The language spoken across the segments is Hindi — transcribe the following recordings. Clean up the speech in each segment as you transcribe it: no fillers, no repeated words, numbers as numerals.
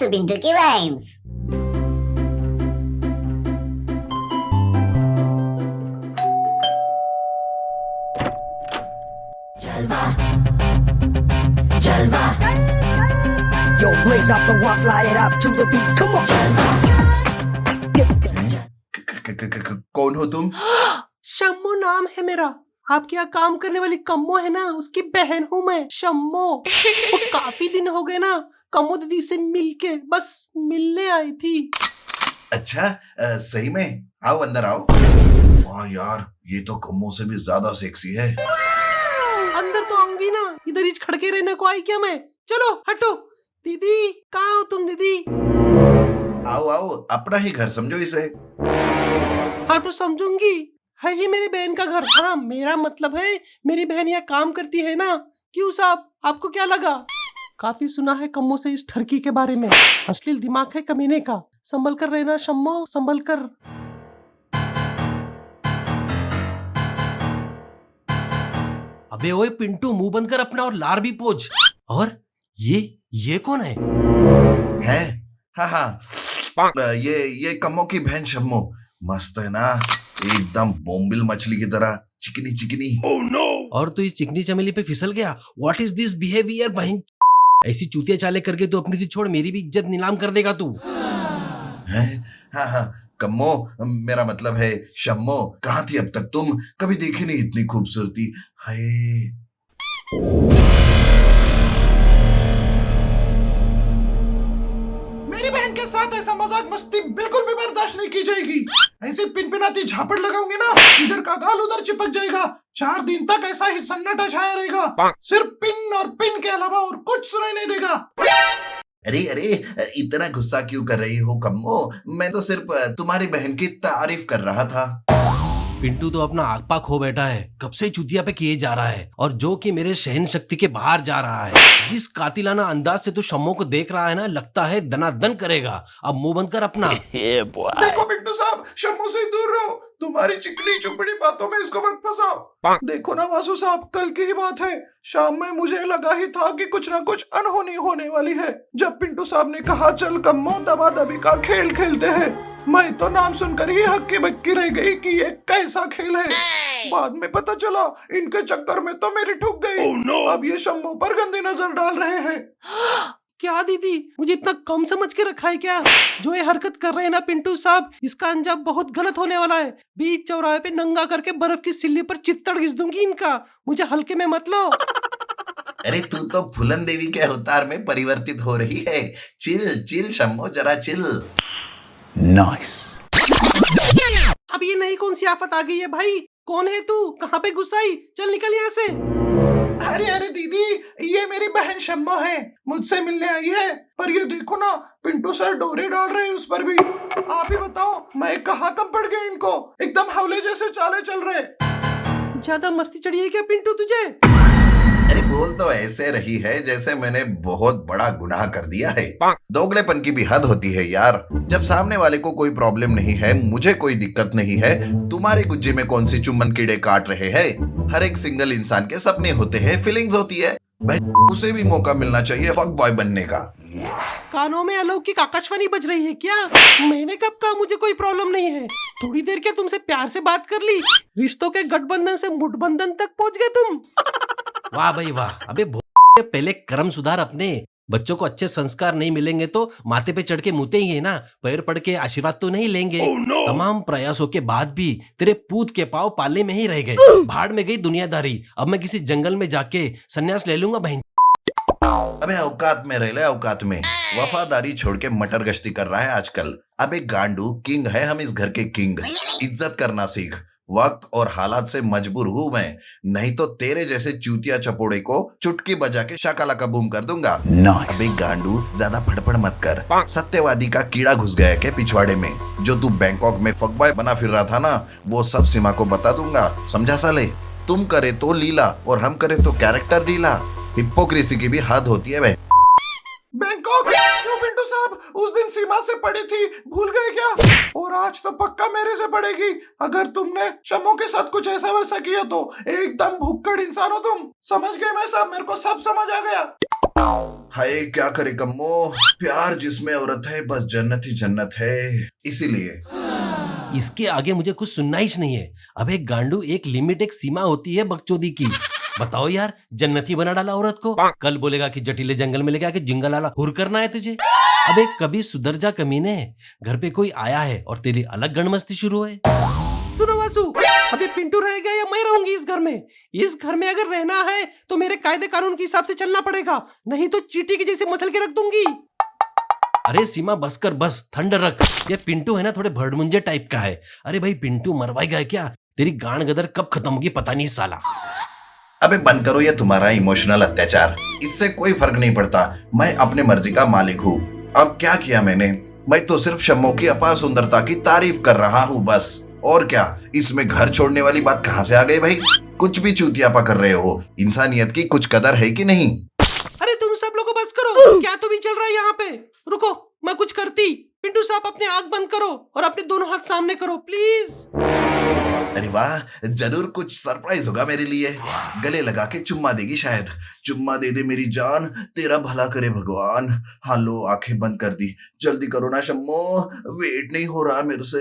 पिंटू की राइम्स। जलवा जलवा Yo, blaze up the rock, light it up to the beat. Come on. कौन हो तुम? शम्मो नाम है मेरा। आपके यहाँ काम करने वाली कम्मो है ना, उसकी बहन हूँ मैं, शम्मो। वो काफी दिन हो गए ना कम्मो दीदी से मिलके, बस मिलने आई थी। अच्छा, सही में? आओ अंदर आओ। वाह यार, ये तो कम्मो से भी ज्यादा सेक्सी है। अंदर तो आऊंगी ना, इधर ही खड़के रहने को आई क्या मैं? चलो हटो। दीदी कहाँ हो तुम दीदी? आओ आओ, अपना ही घर समझो इसे। हाँ तो समझूंगी, है ही मेरी बहन का घर। हाँ मेरा मतलब है मेरी बहन यहाँ काम करती है ना। क्यों साहब, आपको क्या लगा? काफी सुना है कम्मो से इस ठरकी के बारे में। अश्लील दिमाग है कमीने का। संभल कर रहना शम्मो, संभल कर। अबे ओए पिंटू, मुंह बंद कर अपना और लार भी पोंछ। और ये कौन है? हाँ हाँ, ये कम्मो की बहन शम्मो। मस्त है ना, एकदम बोम्बिल मछली की तरह चिकनी चिकनी। और तू इस चिकनी चमेली पे फिसल गया? व्हाट इज दिस बिहेवियर बहन? ऐसी चूतिया चाले करके तू अपनी थी छोड़ मेरी भी इज्जत नीलाम कर देगा तू। है? हाँ, कम्मो, मेरा मतलब है शम्मो। कहाँ थी अब तक तुम? कभी देखी नहीं इतनी खूबसूरती। हाय, मेरी बहन के साथ ऐसा मजाक मस्ती बिल्कुल भी बर्दाश्त नहीं की जाएगी। ऐसी पिनपिनाती झापड़ लगाऊंगी ना, इधर का गाल उधर चिपक जाएगा। 4 दिन तक ऐसा ही सन्नाटा छाया रहेगा। सिर्फ पिन और पिन के अलावा और कुछ सुनाई नहीं देगा। अरे इतना गुस्सा क्यों कर रही हो कम्मो? मैं तो सिर्फ तुम्हारी बहन की तारीफ कर रहा था। पिंटू तो अपना आग पाक हो बैठा है, कब से चुतिया पे किए जा रहा है, और जो कि मेरे सहन शक्ति के बाहर जा रहा है। जिस कातिलाना अंदाज से तू शम्मो को देख रहा है ना, लगता है दनादन करेगा। अब मुंह बंद कर अपना। देखो पिंटू साहब, शम्मो से दूर रहो। तुम्हारी चिकनी चुपड़ी बातों में इसको मत फंसाओ। देखो ना वासु साहब, कल की ही बात है। शाम में मुझे लगा ही था कि कुछ ना कुछ अनहोनी होने वाली है, जब पिंटू साहब ने कहा चल कम्मो दबा दबी का खेल खेलते हैं। मैं तो नाम सुनकर ही हक्की बक्की रह गई कि ये कैसा खेल है। बाद में पता चला इनके चक्कर में तो मेरी ठुक गई। अब ये शम्मो पर गंदी नजर डाल रहे हैं। क्या दीदी, मुझे इतना कम समझ के रखा है क्या? जो ये हरकत कर रहे हैं ना पिंटू साहब, इसका अंजाम बहुत गलत होने वाला है। बीच चौराहे पे नंगा करके बर्फ की सिल्ली पर चित्तड़ घिस दूंगी इनका। मुझे हल्के में मत लो। अरे तू तो फूलन देवी के अवतार में परिवर्तित हो रही है। चिल चिल शम्मो, जरा चिल। Nice. अब ये नई कौन सी आफत आ गई है भाई? कौन है तू? कहाँ पे घुस आई? चल निकल यहाँ से। अरे दीदी, ये मेरी बहन शम्मो है, मुझसे मिलने आई है। पर ये देखो ना, पिंटू सर डोरे डाल रहे हैं उस पर भी। आप ही बताओ, मैं कहाँ कम पड़ गई इनको? एकदम हवले जैसे चाले चल रहे। ज्यादा मस्ती चढ़ी है क्या पिंटू तुझे? अरे बोल तो ऐसे रही है जैसे मैंने बहुत बड़ा गुनाह कर दिया है। दोगलेपन की भी हद होती है यार। जब सामने वाले को कोई प्रॉब्लम नहीं है, मुझे कोई दिक्कत नहीं है, तुम्हारी गुज्जी में कौन सी चुम्बन कीड़े काट रहे हैं? हर एक सिंगल इंसान के सपने होते हैं, फीलिंग्स होती है भाई। उसे भी मौका मिलना चाहिए फक बॉय बनने का। कानों में अलौकिक आकाशवाणी बज रही है क्या? मैंने कब कहा मुझे कोई प्रॉब्लम नहीं है? थोड़ी देर क्या तुमसे प्यार से बात कर ली? रिश्तों के गठबंधन से मुठबंधन तक पहुंच गए तुम। वाह भाई वाह। अबे पहले कर्म सुधार अपने। बच्चों को अच्छे संस्कार नहीं मिलेंगे तो माथे पे चढ़ के मुते ही है ना, पैर पड़ के आशीर्वाद तो नहीं लेंगे। तमाम प्रयासों के बाद भी तेरे पूत के पाँव पाले में ही रह गए। भाड़ में गई दुनियादारी। अब मैं किसी जंगल में जाके सन्यास ले लूंगा बहन। अबे औकात में रह ले, औकात में। वफादारी छोड़ के मटर गश्ती कर रहा है आजकल। अबे गांडू, किंग है हम इस घर के किंग। इज्जत करना सीख। वक्त और हालात से मजबूर हूँ मैं, नहीं तो तेरे जैसे चूतिया चपोड़े को चुटकी बजा के शाकाला का बूम कर दूंगा। अबे गांडू, ज्यादा फड़फड़ मत कर। सत्यवादी का कीड़ा घुस गया है पिछवाड़े में। जो तू बैंकॉक में फकबॉय बना फिर रहा था ना, वो सब सीमा को बता दूंगा, समझा साले? तुम करे तो लीला और हम करे तो कैरेक्टर ढीला। हिपोक्रेसी की भी हद होती है। बैंकॉक क्यों पिंटू साहब? उस दिन सीमा से पड़ी थी, भूल गए क्या? और आज तो पक्का मेरे से पड़ेगी। अगर तुमने शम्मो के साथ कुछ ऐसा वैसा किया तो एकदम भुक्कड़ इंसान हो तुम। समझ गए मैं साहब, मेरे को सब समझ आ गया। हाय क्या करे कम्मो, प्यार जिसमें औरत है बस जन्नत ही जन्नत है, इसीलिए। इसके आगे मुझे कुछ सुनना ही नहीं है। अब एक गांडू, एक लिमिट, एक सीमा होती है बकचोदी की। बताओ यार, जन्नती बना डाला औरत को, कल बोलेगा कि जटीले जंगल में लेके आके जिंगल आला हुर करना है तुझे। अबे कभी सुधर जा कमीने, घर पे कोई आया है और तेरी अलग गणमस्ती शुरू है। सुनो वासु, अभी पिंटू रहेगा या मैं रहूंगी इस घर में? इस घर में अगर रहना है तो मेरे कायदे कानून के हिसाब से चलना पड़ेगा, नहीं तो चींटी की जैसे मसल के रख दूंगी। अरे सीमा बस कर, बस ठंड रख। ये पिंटू है ना थोड़े भड़मुंजे टाइप का है। अरे भाई पिंटू मरवाएगा है क्या? तेरी गांड गदर कब खत्म होगी पता नहीं साला। अबे बंद करो ये तुम्हारा इमोशनल अत्याचार, इससे कोई फर्क नहीं पड़ता। मैं अपने मर्जी का मालिक हूँ। अब क्या किया मैंने? मैं तो सिर्फ शम्मो की अपार सुंदरता की तारीफ कर रहा हूँ बस। और क्या, इसमें घर छोड़ने वाली बात कहाँ से आ गई भाई? कुछ भी चूतियापा कर रहे हो, इंसानियत की कुछ कदर है कि नहीं? अरे तुम सब लोगों बस करो, क्या तो भी चल रहा है यहाँ पे? रुको मैं कुछ करती। पिंटू साहब अपने आंख बंद करो और अपने दोनों हाथ सामने करो प्लीज। अरे वाह, जरूर कुछ सरप्राइज होगा मेरे लिए। गले लगा के चुम्मा देगी शायद। चुम्मा दे दे मेरी जान, तेरा भला करे भगवान। हाँ लो, आंखें बंद कर दी। जल्दी करो ना शम्मो, वेट नहीं हो रहा मेरे से।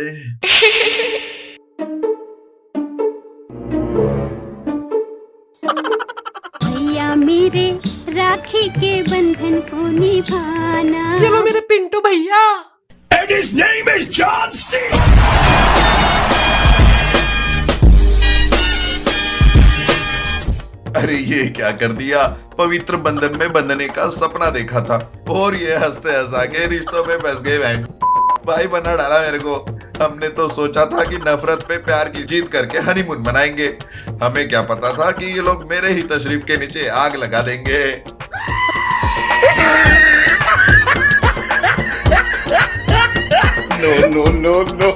भैया मेरे राखी के बंधन को निभाना। ये लो मेरे पिंटू भैया। And his name is John C. अरे ये क्या कर दिया? पवित्र बंधन में बंधने का सपना देखा था और ये हंसते हंसा के रिश्तों में फंस गए। बहन भाई बना डाला मेरे को। हमने तो सोचा था कि नफरत पे प्यार की जीत करके हनीमून मनाएंगे। हमें क्या पता था कि ये लोग मेरे ही तशरीफ के नीचे आग लगा देंगे। No, no, no, no.